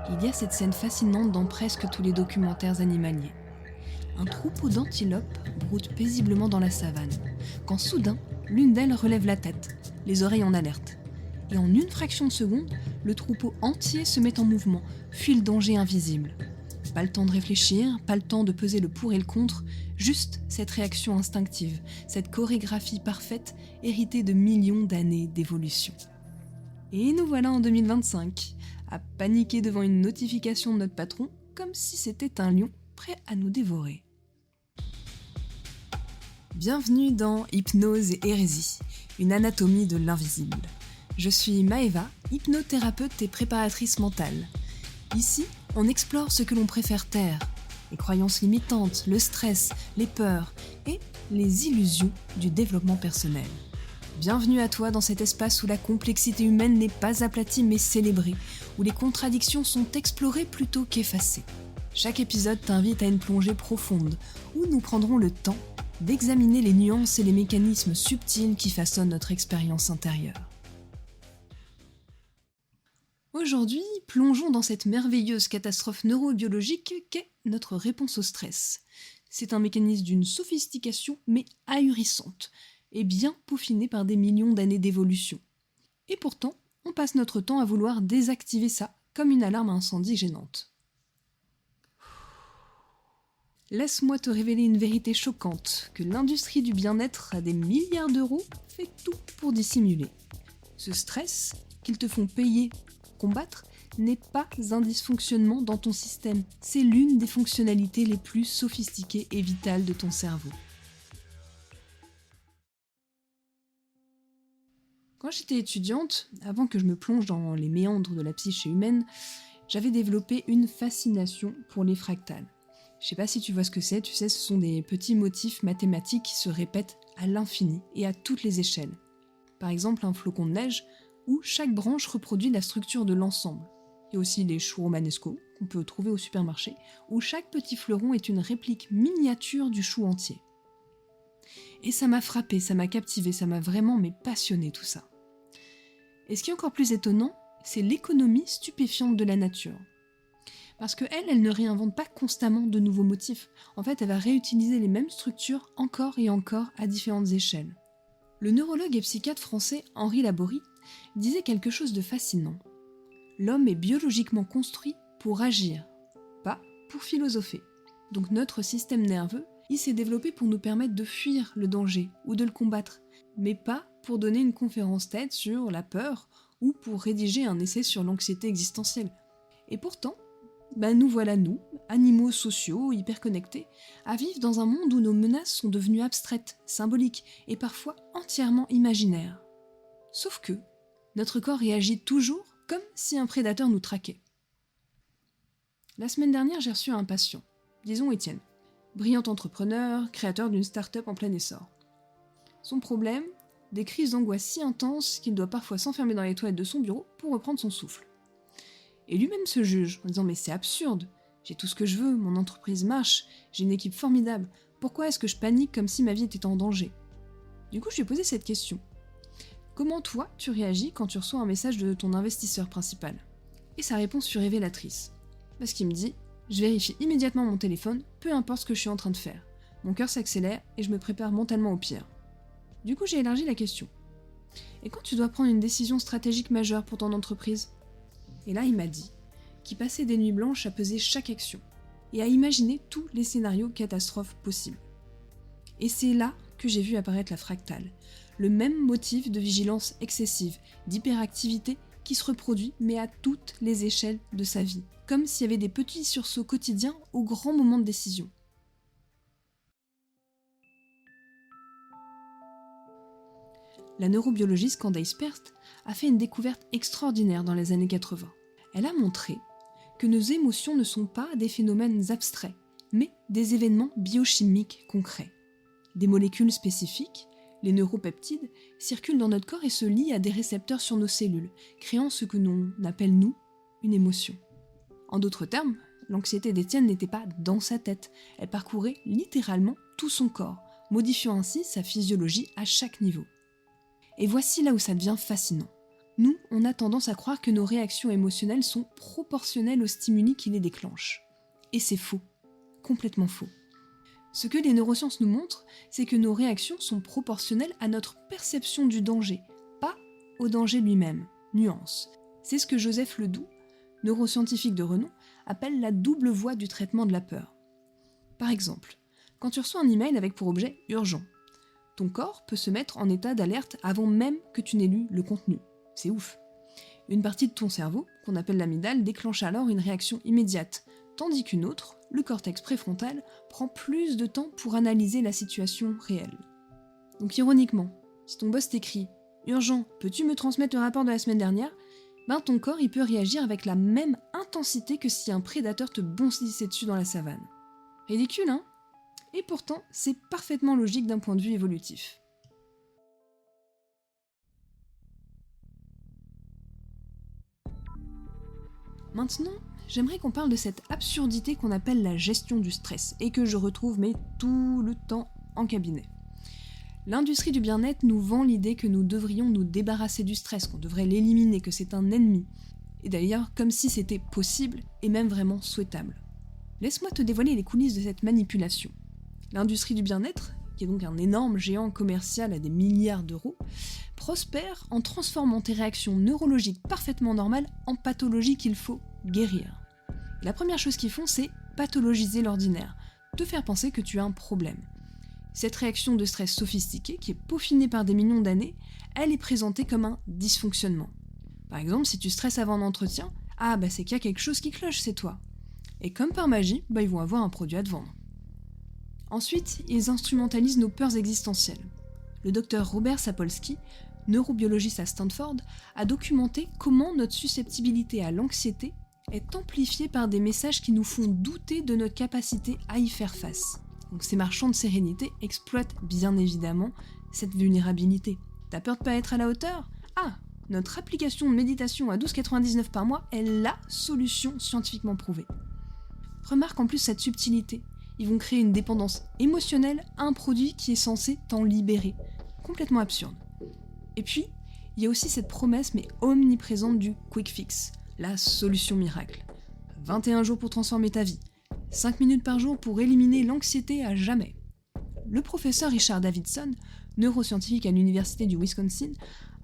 Il y a cette scène fascinante dans presque tous les documentaires animaliers. Un troupeau d'antilopes broute paisiblement dans la savane, quand soudain, l'une d'elles relève la tête, les oreilles en alerte. Et en une fraction de seconde, le troupeau entier se met en mouvement, fuit le danger invisible. Pas le temps de réfléchir, pas le temps de peser le pour et le contre, juste cette réaction instinctive, cette chorégraphie parfaite héritée de millions d'années d'évolution. Et nous voilà en 2025, à paniquer devant une notification de notre patron, comme si c'était un lion prêt à nous dévorer. Bienvenue dans Hypnose et hérésie, une anatomie de l'invisible. Je suis Maëva, hypnothérapeute et préparatrice mentale. Ici, on explore ce que l'on préfère taire, les croyances limitantes, le stress, les peurs et les illusions du développement personnel. Bienvenue à toi dans cet espace où la complexité humaine n'est pas aplatie mais célébrée, où les contradictions sont explorées plutôt qu'effacées. Chaque épisode t'invite à une plongée profonde, où nous prendrons le temps d'examiner les nuances et les mécanismes subtils qui façonnent notre expérience intérieure. Aujourd'hui, plongeons dans cette merveilleuse catastrophe neurobiologique qu'est notre réponse au stress. C'est un mécanisme d'une sophistication mais ahurissante, et bien peaufiné par des millions d'années d'évolution. Et pourtant, on passe notre temps à vouloir désactiver ça, comme une alarme à incendie gênante. Laisse-moi te révéler une vérité choquante, que l'industrie du bien-être à des milliards d'euros fait tout pour dissimuler. Ce stress, qu'ils te font payer, combattre, n'est pas un dysfonctionnement dans ton système, c'est l'une des fonctionnalités les plus sophistiquées et vitales de ton cerveau. Quand j'étais étudiante, avant que je me plonge dans les méandres de la psyché humaine, j'avais développé une fascination pour les fractales. Je sais pas si tu vois ce que c'est, tu sais, ce sont des petits motifs mathématiques qui se répètent à l'infini et à toutes les échelles. Par exemple, un flocon de neige où chaque branche reproduit la structure de l'ensemble. Il y a aussi les choux romanesco qu'on peut trouver au supermarché, où chaque petit fleuron est une réplique miniature du chou entier. Et ça m'a frappé, ça m'a captivé, ça m'a vraiment passionné tout ça. Et ce qui est encore plus étonnant, c'est l'économie stupéfiante de la nature. Parce qu'elle ne réinvente pas constamment de nouveaux motifs. En fait, elle va réutiliser les mêmes structures encore et encore à différentes échelles. Le neurologue et psychiatre français Henri Laborie disait quelque chose de fascinant. L'homme est biologiquement construit pour agir, pas pour philosopher. Donc notre système nerveux, il s'est développé pour nous permettre de fuir le danger ou de le combattre, mais pas pour donner une conférence TED sur la peur ou pour rédiger un essai sur l'anxiété existentielle. Et pourtant, nous voilà nous, animaux sociaux, hyper connectés, à vivre dans un monde où nos menaces sont devenues abstraites, symboliques et parfois entièrement imaginaires. Sauf que notre corps réagit toujours comme si un prédateur nous traquait. La semaine dernière, j'ai reçu un patient, disons Étienne, brillant entrepreneur, créateur d'une start-up en plein essor. Son problème, des crises d'angoisse si intenses qu'il doit parfois s'enfermer dans les toilettes de son bureau pour reprendre son souffle. Et lui-même se juge en disant « mais c'est absurde, j'ai tout ce que je veux, mon entreprise marche, j'ai une équipe formidable, pourquoi est-ce que je panique comme si ma vie était en danger ?» Du coup, je lui ai posé cette question. Comment toi, tu réagis quand tu reçois un message de ton investisseur principal ? Et sa réponse fut révélatrice. Parce qu'il me dit « je vérifie immédiatement mon téléphone, peu importe ce que je suis en train de faire. Mon cœur s'accélère et je me prépare mentalement au pire. » Du coup, j'ai élargi la question. Et quand tu dois prendre une décision stratégique majeure pour ton entreprise ? Et là, il m'a dit qu'il passait des nuits blanches à peser chaque action et à imaginer tous les scénarios catastrophes possibles. Et c'est là que j'ai vu apparaître la fractale, le même motif de vigilance excessive, d'hyperactivité qui se reproduit mais à toutes les échelles de sa vie, comme s'il y avait des petits sursauts quotidiens aux grands moments de décision. La neurobiologiste Candace Pert a fait une découverte extraordinaire dans les années 80. Elle a montré que nos émotions ne sont pas des phénomènes abstraits, mais des événements biochimiques concrets. Des molécules spécifiques, les neuropeptides, circulent dans notre corps et se lient à des récepteurs sur nos cellules, créant ce que l'on appelle, nous, une émotion. En d'autres termes, l'anxiété d'Étienne n'était pas dans sa tête, elle parcourait littéralement tout son corps, modifiant ainsi sa physiologie à chaque niveau. Et voici là où ça devient fascinant. Nous, on a tendance à croire que nos réactions émotionnelles sont proportionnelles aux stimuli qui les déclenchent. Et c'est faux, complètement faux. Ce que les neurosciences nous montrent, c'est que nos réactions sont proportionnelles à notre perception du danger, pas au danger lui-même. Nuance. C'est ce que Joseph Ledoux, neuroscientifique de renom, appelle la double voie du traitement de la peur. Par exemple, quand tu reçois un email avec pour objet urgent, ton corps peut se mettre en état d'alerte avant même que tu n'aies lu le contenu. C'est ouf. Une partie de ton cerveau, qu'on appelle l'amygdale, déclenche alors une réaction immédiate, tandis qu'une autre, le cortex préfrontal, prend plus de temps pour analyser la situation réelle. Donc ironiquement, si ton boss t'écrit « Urgent, peux-tu me transmettre le rapport de la semaine dernière ?» ton corps il peut réagir avec la même intensité que si un prédateur te bondissait dessus dans la savane. Ridicule, hein ? Et pourtant, c'est parfaitement logique d'un point de vue évolutif. Maintenant, j'aimerais qu'on parle de cette absurdité qu'on appelle la gestion du stress, et que je retrouve tout le temps en cabinet. L'industrie du bien-être nous vend l'idée que nous devrions nous débarrasser du stress, qu'on devrait l'éliminer, que c'est un ennemi. Et d'ailleurs, comme si c'était possible, et même vraiment souhaitable. Laisse-moi te dévoiler les coulisses de cette manipulation. L'industrie du bien-être, qui est donc un énorme géant commercial à des milliards d'euros, prospère en transformant tes réactions neurologiques parfaitement normales en pathologies qu'il faut guérir. La première chose qu'ils font, c'est pathologiser l'ordinaire, te faire penser que tu as un problème. Cette réaction de stress sophistiquée, qui est peaufinée par des millions d'années, elle est présentée comme un dysfonctionnement. Par exemple, si tu stresses avant un entretien, c'est qu'il y a quelque chose qui cloche, c'est toi. Et comme par magie, ils vont avoir un produit à te vendre. Ensuite, ils instrumentalisent nos peurs existentielles. Le docteur Robert Sapolsky, neurobiologiste à Stanford, a documenté comment notre susceptibilité à l'anxiété est amplifiée par des messages qui nous font douter de notre capacité à y faire face. Donc ces marchands de sérénité exploitent bien évidemment cette vulnérabilité. T'as peur de pas être à la hauteur ? Notre application de méditation à 12,99 par mois est LA solution scientifiquement prouvée. Remarque en plus cette subtilité. Ils vont créer une dépendance émotionnelle à un produit qui est censé t'en libérer. Complètement absurde. Et puis, il y a aussi cette promesse mais omniprésente du quick fix, la solution miracle. 21 jours pour transformer ta vie. 5 minutes par jour pour éliminer l'anxiété à jamais. Le professeur Richard Davidson, neuroscientifique à l'université du Wisconsin,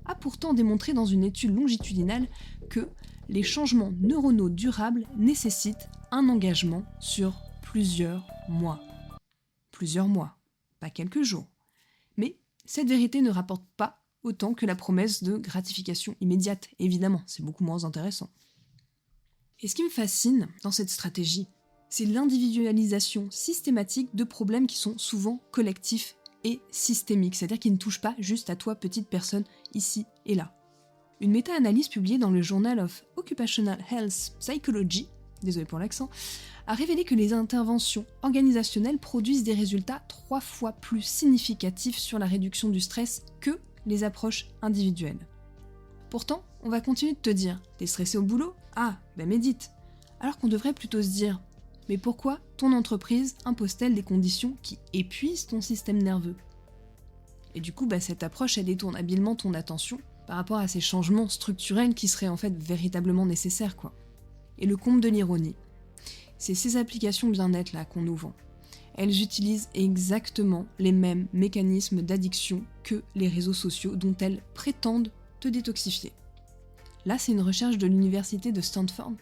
a pourtant démontré dans une étude longitudinale que les changements neuronaux durables nécessitent un engagement sur plusieurs mois. Plusieurs mois, pas quelques jours. Mais cette vérité ne rapporte pas autant que la promesse de gratification immédiate, évidemment, c'est beaucoup moins intéressant. Et ce qui me fascine dans cette stratégie, c'est l'individualisation systématique de problèmes qui sont souvent collectifs et systémiques, c'est-à-dire qui ne touchent pas juste à toi, petite personne, ici et là. Une méta-analyse publiée dans le Journal of Occupational Health Psychology, désolé pour l'accent, a révélé que les interventions organisationnelles produisent des résultats 3 fois plus significatifs sur la réduction du stress que les approches individuelles. Pourtant, on va continuer de te dire « T'es stressé au boulot ? Médite !» Alors qu'on devrait plutôt se dire « Mais pourquoi ton entreprise impose-t-elle des conditions qui épuisent ton système nerveux ?» Et du coup, cette approche, elle détourne habilement ton attention par rapport à ces changements structurels qui seraient en fait véritablement nécessaires, quoi. Et le comble de l'ironie, c'est ces applications bien-être là qu'on nous vend. Elles utilisent exactement les mêmes mécanismes d'addiction que les réseaux sociaux dont elles prétendent te détoxifier. Là, c'est une recherche de l'université de Stanford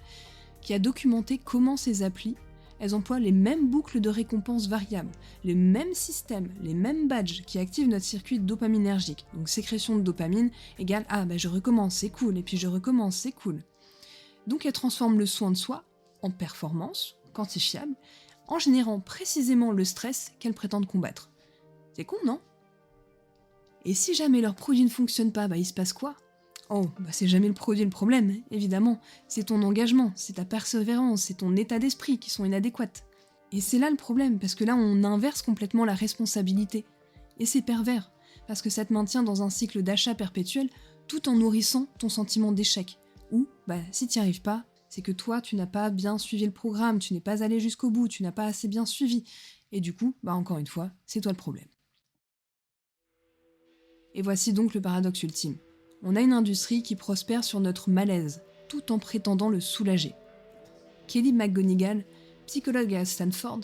qui a documenté comment ces applis, elles emploient les mêmes boucles de récompenses variables, les mêmes systèmes, les mêmes badges qui activent notre circuit dopaminergique. Donc sécrétion de dopamine égale je recommence, c'est cool, et puis je recommence, c'est cool. Donc elles transforment le soin de soi en performance quantifiable, en générant précisément le stress qu'elles prétendent combattre. C'est con, non ? Et si jamais leur produit ne fonctionne pas, il se passe quoi ? C'est jamais le produit le problème, évidemment. C'est ton engagement, c'est ta persévérance, c'est ton état d'esprit qui sont inadéquates. Et c'est là le problème, parce que là on inverse complètement la responsabilité. Et c'est pervers, parce que ça te maintient dans un cycle d'achat perpétuel tout en nourrissant ton sentiment d'échec. Ou, si t'y arrives pas, c'est que toi tu n'as pas bien suivi le programme, tu n'es pas allé jusqu'au bout, tu n'as pas assez bien suivi. Et du coup, encore une fois, c'est toi le problème. Et voici donc le paradoxe ultime. On a une industrie qui prospère sur notre malaise, tout en prétendant le soulager. Kelly McGonigal, psychologue à Stanford,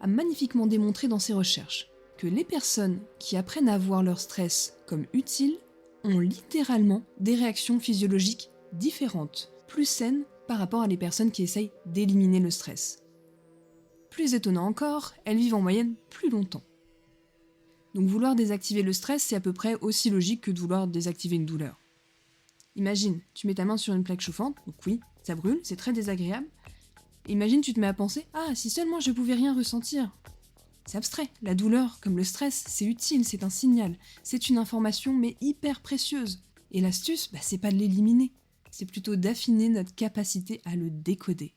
a magnifiquement démontré dans ses recherches que les personnes qui apprennent à voir leur stress comme utile ont littéralement des réactions physiologiques différentes, plus saines par rapport à les personnes qui essayent d'éliminer le stress. Plus étonnant encore, elles vivent en moyenne plus longtemps. Donc vouloir désactiver le stress, c'est à peu près aussi logique que de vouloir désactiver une douleur. Imagine, tu mets ta main sur une plaque chauffante, donc oui, ça brûle, c'est très désagréable. Imagine, tu te mets à penser « Ah, si seulement je pouvais rien ressentir !» C'est abstrait, la douleur, comme le stress, c'est utile, c'est un signal, c'est une information mais hyper précieuse. Et l'astuce, c'est pas de l'éliminer, c'est plutôt d'affiner notre capacité à le décoder.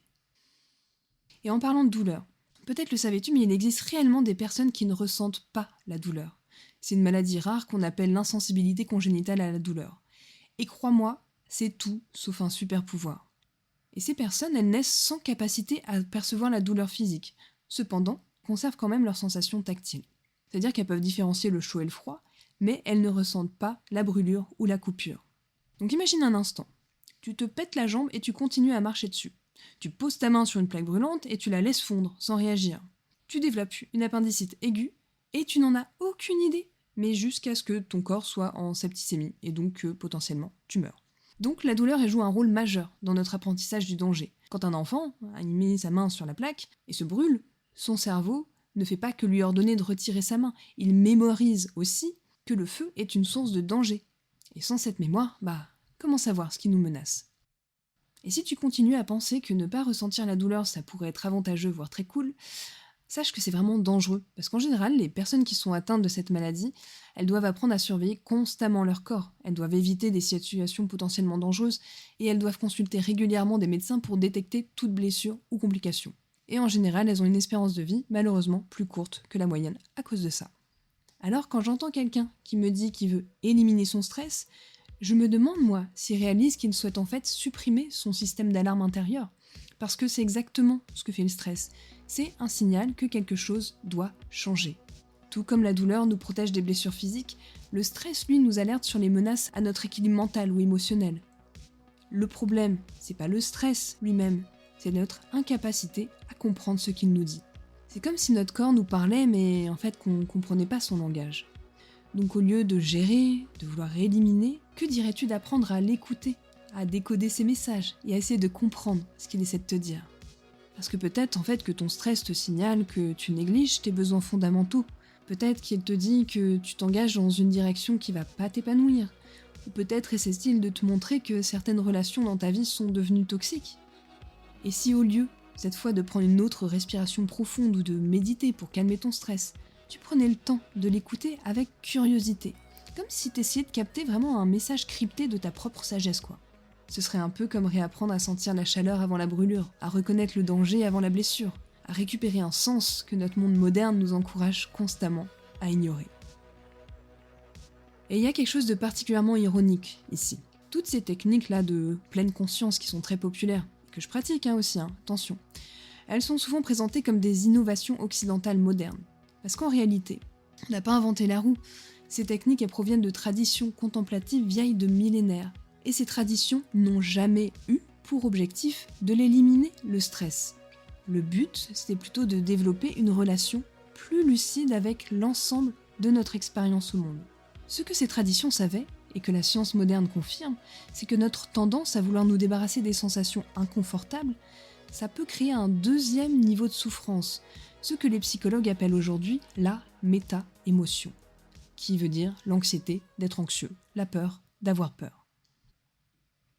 Et en parlant de douleur, peut-être le savais-tu, mais il existe réellement des personnes qui ne ressentent pas la douleur. C'est une maladie rare qu'on appelle l'insensibilité congénitale à la douleur. Et crois-moi, c'est tout sauf un super pouvoir. Et ces personnes, elles naissent sans capacité à percevoir la douleur physique. Cependant, conservent quand même leurs sensations tactiles. C'est-à-dire qu'elles peuvent différencier le chaud et le froid, mais elles ne ressentent pas la brûlure ou la coupure. Donc imagine un instant. Tu te pètes la jambe et tu continues à marcher dessus. Tu poses ta main sur une plaque brûlante et tu la laisses fondre sans réagir. Tu développes une appendicite aiguë et tu n'en as aucune idée, mais jusqu'à ce que ton corps soit en septicémie et donc que potentiellement tu meurs. Donc la douleur elle joue un rôle majeur dans notre apprentissage du danger. Quand un enfant a mis sa main sur la plaque et se brûle, son cerveau ne fait pas que lui ordonner de retirer sa main, il mémorise aussi que le feu est une source de danger. Et sans cette mémoire, comment savoir ce qui nous menace ? Et si tu continues à penser que ne pas ressentir la douleur, ça pourrait être avantageux, voire très cool, sache que c'est vraiment dangereux. Parce qu'en général, les personnes qui sont atteintes de cette maladie, elles doivent apprendre à surveiller constamment leur corps. Elles doivent éviter des situations potentiellement dangereuses et elles doivent consulter régulièrement des médecins pour détecter toute blessure ou complication. Et en général, elles ont une espérance de vie, malheureusement, plus courte que la moyenne à cause de ça. Alors quand j'entends quelqu'un qui me dit qu'il veut éliminer son stress, je me demande, moi, s'il réalise qu'il souhaite en fait supprimer son système d'alarme intérieur. Parce que c'est exactement ce que fait le stress. C'est un signal que quelque chose doit changer. Tout comme la douleur nous protège des blessures physiques, le stress, lui, nous alerte sur les menaces à notre équilibre mental ou émotionnel. Le problème, c'est pas le stress lui-même, c'est notre incapacité à comprendre ce qu'il nous dit. C'est comme si notre corps nous parlait, mais en fait qu'on ne comprenait pas son langage. Donc au lieu de gérer, de vouloir éliminer, que dirais-tu d'apprendre à l'écouter, à décoder ses messages et à essayer de comprendre ce qu'il essaie de te dire ? Parce que peut-être en fait que ton stress te signale que tu négliges tes besoins fondamentaux. Peut-être qu'il te dit que tu t'engages dans une direction qui va pas t'épanouir. Ou peut-être essaie-t-il de te montrer que certaines relations dans ta vie sont devenues toxiques. Et si au lieu, cette fois, de prendre une autre respiration profonde ou de méditer pour calmer ton stress, tu prenais le temps de l'écouter avec curiosité, comme si tu essayais de capter vraiment un message crypté de ta propre sagesse, quoi. Ce serait un peu comme réapprendre à sentir la chaleur avant la brûlure, à reconnaître le danger avant la blessure, à récupérer un sens que notre monde moderne nous encourage constamment à ignorer. Et il y a quelque chose de particulièrement ironique ici. Toutes ces techniques-là de pleine conscience qui sont très populaires, que je pratique aussi, attention, elles sont souvent présentées comme des innovations occidentales modernes. Parce qu'en réalité, on n'a pas inventé la roue. Ces techniques elles proviennent de traditions contemplatives vieilles de millénaires. Et ces traditions n'ont jamais eu pour objectif de l'éliminer, le stress. Le but, c'était plutôt de développer une relation plus lucide avec l'ensemble de notre expérience au monde. Ce que ces traditions savaient, et que la science moderne confirme, c'est que notre tendance à vouloir nous débarrasser des sensations inconfortables, ça peut créer un deuxième niveau de souffrance, ce que les psychologues appellent aujourd'hui la méta-émotion, qui veut dire l'anxiété d'être anxieux, la peur d'avoir peur.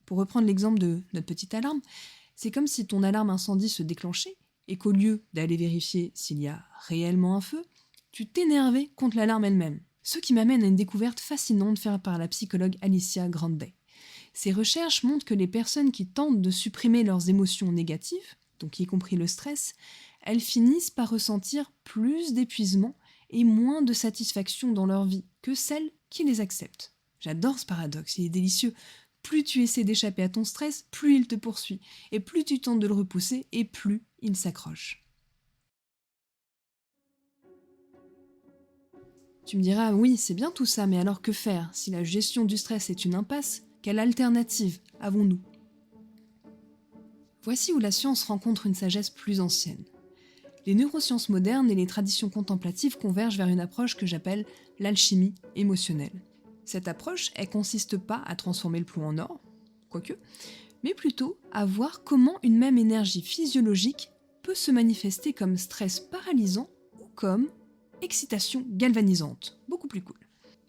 Pour reprendre l'exemple de notre petite alarme, c'est comme si ton alarme incendie se déclenchait et qu'au lieu d'aller vérifier s'il y a réellement un feu, tu t'énervais contre l'alarme elle-même. Ce qui m'amène à une découverte fascinante faite par la psychologue Alicia Grande. Ces recherches montrent que les personnes qui tentent de supprimer leurs émotions négatives, donc y compris le stress, elles finissent par ressentir plus d'épuisement et moins de satisfaction dans leur vie que celles qui les acceptent. J'adore ce paradoxe, il est délicieux. Plus tu essaies d'échapper à ton stress, plus il te poursuit. Et plus tu tentes de le repousser, et plus il s'accroche. Tu me diras, oui, c'est bien tout ça, mais alors que faire? Si la gestion du stress est une impasse, quelle alternative avons-nous? Voici où la science rencontre une sagesse plus ancienne. Les neurosciences modernes et les traditions contemplatives convergent vers une approche que j'appelle l'alchimie émotionnelle. Cette approche, elle consiste pas à transformer le plomb en or, quoique, mais plutôt à voir comment une même énergie physiologique peut se manifester comme stress paralysant ou comme excitation galvanisante, beaucoup plus cool.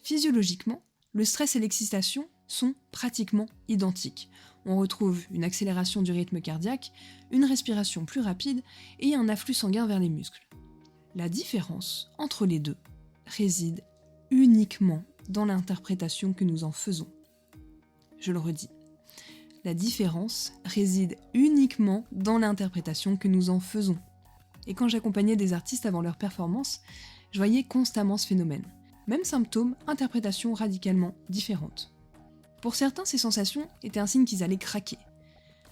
Physiologiquement, le stress et l'excitation sont pratiquement identiques. On retrouve une accélération du rythme cardiaque, une respiration plus rapide et un afflux sanguin vers les muscles. La différence entre les deux réside uniquement dans l'interprétation que nous en faisons. Je le redis. La différence réside uniquement dans l'interprétation que nous en faisons. Et quand j'accompagnais des artistes avant leur performance, je voyais constamment ce phénomène. Même symptômes, interprétations radicalement différentes. Pour certains, ces sensations étaient un signe qu'ils allaient craquer.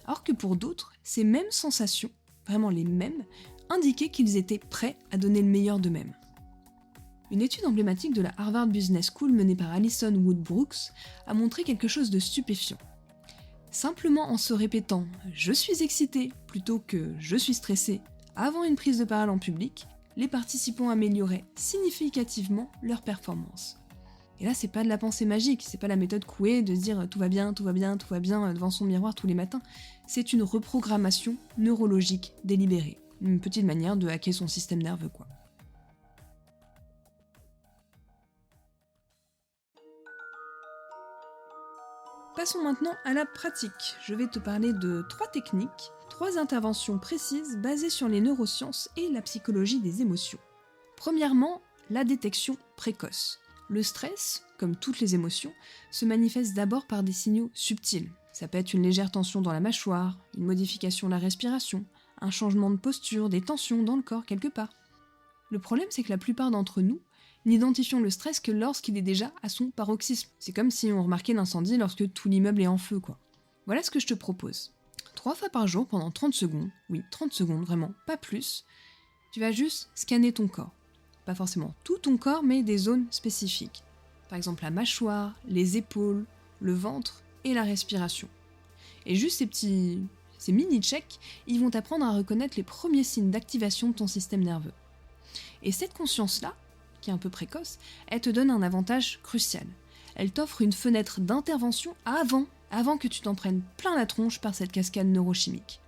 Alors que pour d'autres, ces mêmes sensations, vraiment les mêmes, indiquaient qu'ils étaient prêts à donner le meilleur d'eux-mêmes. Une étude emblématique de la Harvard Business School menée par Alison Wood Brooks a montré quelque chose de stupéfiant. Simplement en se répétant « je suis excité » plutôt que « je suis stressé » avant une prise de parole en public, les participants amélioraient significativement leur performance. Et là, c'est pas de la pensée magique, c'est pas la méthode Coué de se dire tout va bien, tout va bien, tout va bien devant son miroir tous les matins. C'est une reprogrammation neurologique délibérée. Une petite manière de hacker son système nerveux, quoi. Passons maintenant à la pratique. Je vais te parler de 3 techniques, 3 interventions précises basées sur les neurosciences et la psychologie des émotions. Premièrement, la détection précoce. Le stress, comme toutes les émotions, se manifeste d'abord par des signaux subtils. Ça peut être une légère tension dans la mâchoire, une modification de la respiration, un changement de posture, des tensions dans le corps quelque part. Le problème, c'est que la plupart d'entre nous n'identifions le stress que lorsqu'il est déjà à son paroxysme. C'est comme si on remarquait l'incendie lorsque tout l'immeuble est en feu, quoi. Voilà ce que je te propose. 3 fois par jour, pendant 30 secondes, oui, 30 secondes, vraiment, pas plus, tu vas juste scanner ton corps. Pas forcément tout ton corps, mais des zones spécifiques. Par exemple la mâchoire, les épaules, le ventre et la respiration. Et juste ces mini-checks, ils vont t'apprendre à reconnaître les premiers signes d'activation de ton système nerveux. Et cette conscience-là, qui est un peu précoce, elle te donne un avantage crucial. Elle t'offre une fenêtre d'intervention avant que tu t'en prennes plein la tronche par cette cascade neurochimique.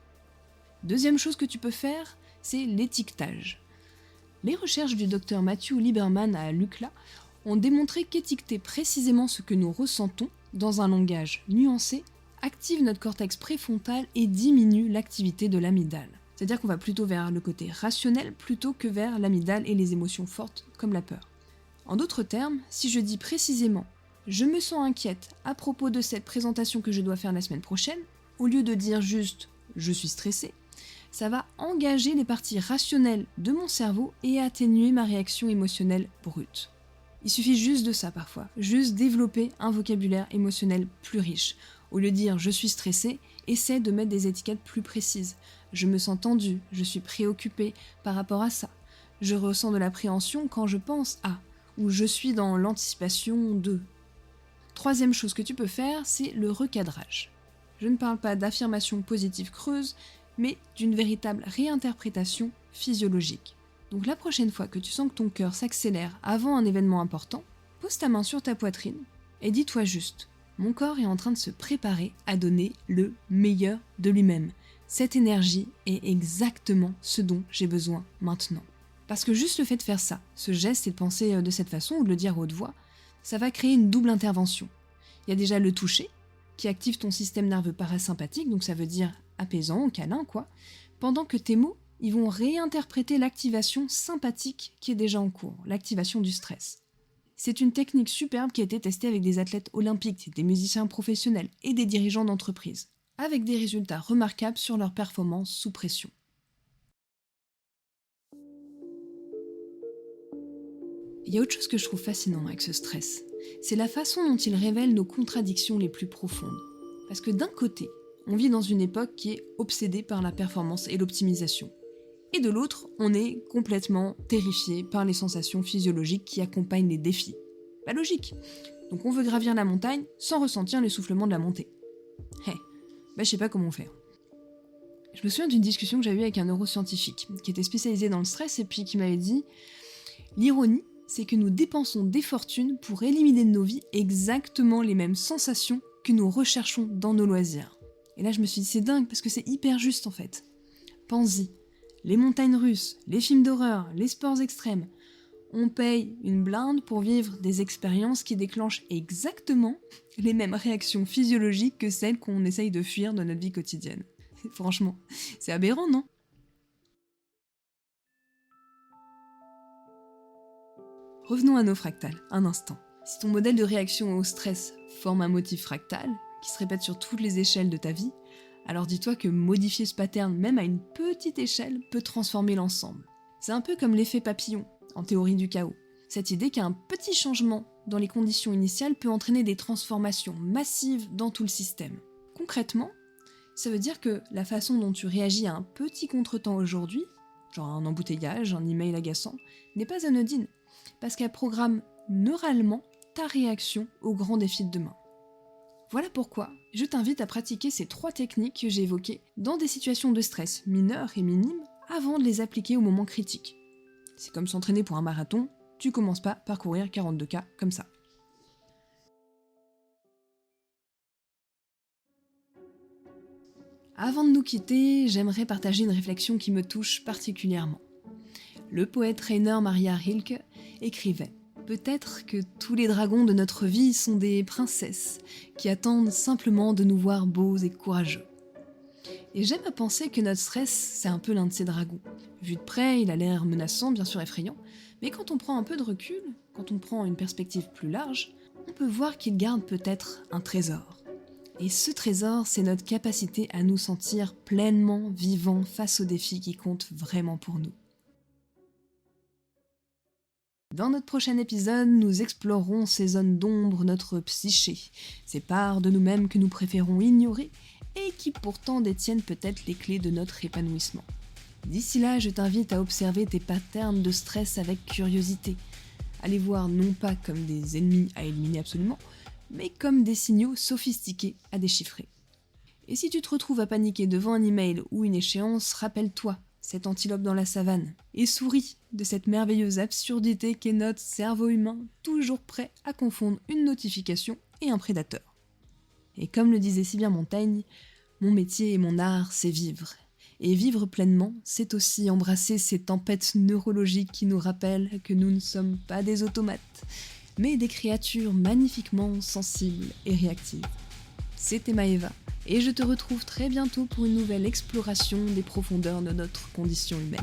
Deuxième chose que tu peux faire, c'est l'étiquetage. Les recherches du docteur Matthew Lieberman à l'UCLA ont démontré qu'étiqueter précisément ce que nous ressentons dans un langage nuancé active notre cortex préfrontal et diminue l'activité de l'amygdale. C'est-à-dire qu'on va plutôt vers le côté rationnel plutôt que vers l'amygdale et les émotions fortes comme la peur. En d'autres termes, si je dis précisément « je me sens inquiète à propos de cette présentation que je dois faire la semaine prochaine », au lieu de dire juste « je suis stressée », ça va engager les parties rationnelles de mon cerveau et atténuer ma réaction émotionnelle brute. Il suffit juste de ça parfois, juste développer un vocabulaire émotionnel plus riche. Au lieu de dire « je suis stressée », essaie de mettre des étiquettes plus précises. Je me sens tendue, je suis préoccupée par rapport à ça. Je ressens de l'appréhension quand je pense à, ou je suis dans l'anticipation de. Troisième chose que tu peux faire, c'est le recadrage. Je ne parle pas d'affirmation positive creuse, mais d'une véritable réinterprétation physiologique. Donc la prochaine fois que tu sens que ton cœur s'accélère avant un événement important, pose ta main sur ta poitrine et dis-toi juste « Mon corps est en train de se préparer à donner le meilleur de lui-même. Cette énergie est exactement ce dont j'ai besoin maintenant. » Parce que juste le fait de faire ça, ce geste et de penser de cette façon ou de le dire à haute voix, ça va créer une double intervention. Il y a déjà le toucher, qui active ton système nerveux parasympathique, donc ça veut dire apaisant, câlin quoi, pendant que tes mots, ils vont réinterpréter l'activation sympathique qui est déjà en cours, l'activation du stress. C'est une technique superbe qui a été testée avec des athlètes olympiques, des musiciens professionnels et des dirigeants d'entreprise, avec des résultats remarquables sur leur performance sous pression. Il y a autre chose que je trouve fascinant avec ce stress, c'est la façon dont il révèle nos contradictions les plus profondes. Parce que d'un côté, on vit dans une époque qui est obsédée par la performance et l'optimisation. Et de l'autre, on est complètement terrifié par les sensations physiologiques qui accompagnent les défis. Pas logique. Donc on veut gravir la montagne sans ressentir l'essoufflement de la montée. Je sais pas comment faire. Je me souviens d'une discussion que j'avais eue avec un neuroscientifique qui était spécialisé dans le stress et puis qui m'avait dit « L'ironie, c'est que nous dépensons des fortunes pour éliminer de nos vies exactement les mêmes sensations que nous recherchons dans nos loisirs. » Et là je me suis dit « C'est dingue parce que c'est hyper juste en fait. » Pense-y. Les montagnes russes, les films d'horreur, les sports extrêmes, on paye une blinde pour vivre des expériences qui déclenchent exactement les mêmes réactions physiologiques que celles qu'on essaye de fuir dans notre vie quotidienne. Franchement, c'est aberrant, non ? Revenons à nos fractales, un instant. Si ton modèle de réaction au stress forme un motif fractal, qui se répète sur toutes les échelles de ta vie, alors dis-toi que modifier ce pattern, même à une petite échelle, peut transformer l'ensemble. C'est un peu comme l'effet papillon, en théorie du chaos. Cette idée qu'un petit changement dans les conditions initiales peut entraîner des transformations massives dans tout le système. Concrètement, ça veut dire que la façon dont tu réagis à un petit contretemps aujourd'hui, genre un embouteillage, un email agaçant, n'est pas anodine, parce qu'elle programme neuralement ta réaction aux grands défis de demain. Voilà pourquoi je t'invite à pratiquer ces 3 techniques que j'ai évoquées dans des situations de stress mineures et minimes avant de les appliquer au moment critique. C'est comme s'entraîner pour un marathon, tu commences pas par courir 42K comme ça. Avant de nous quitter, j'aimerais partager une réflexion qui me touche particulièrement. Le poète Rainer Maria Rilke écrivait « Peut-être que tous les dragons de notre vie sont des princesses qui attendent simplement de nous voir beaux et courageux. » Et j'aime à penser que notre stress, c'est un peu l'un de ces dragons. Vu de près, il a l'air menaçant, bien sûr effrayant, mais quand on prend un peu de recul, quand on prend une perspective plus large, on peut voir qu'il garde peut-être un trésor. Et ce trésor, c'est notre capacité à nous sentir pleinement vivants face aux défis qui comptent vraiment pour nous. Dans notre prochain épisode, nous explorerons ces zones d'ombre, notre psyché, ces parts de nous-mêmes que nous préférons ignorer et qui pourtant détiennent peut-être les clés de notre épanouissement. D'ici là, je t'invite à observer tes patterns de stress avec curiosité, à les voir non pas comme des ennemis à éliminer absolument, mais comme des signaux sophistiqués à déchiffrer. Et si tu te retrouves à paniquer devant un email ou une échéance, rappelle-toi cet antilope dans la savane et souris de cette merveilleuse absurdité qu'est notre cerveau humain, toujours prêt à confondre une notification et un prédateur. Et comme le disait si bien Montaigne, mon métier et mon art, c'est vivre. Et vivre pleinement, c'est aussi embrasser ces tempêtes neurologiques qui nous rappellent que nous ne sommes pas des automates, mais des créatures magnifiquement sensibles et réactives. C'était Maëva, et je te retrouve très bientôt pour une nouvelle exploration des profondeurs de notre condition humaine.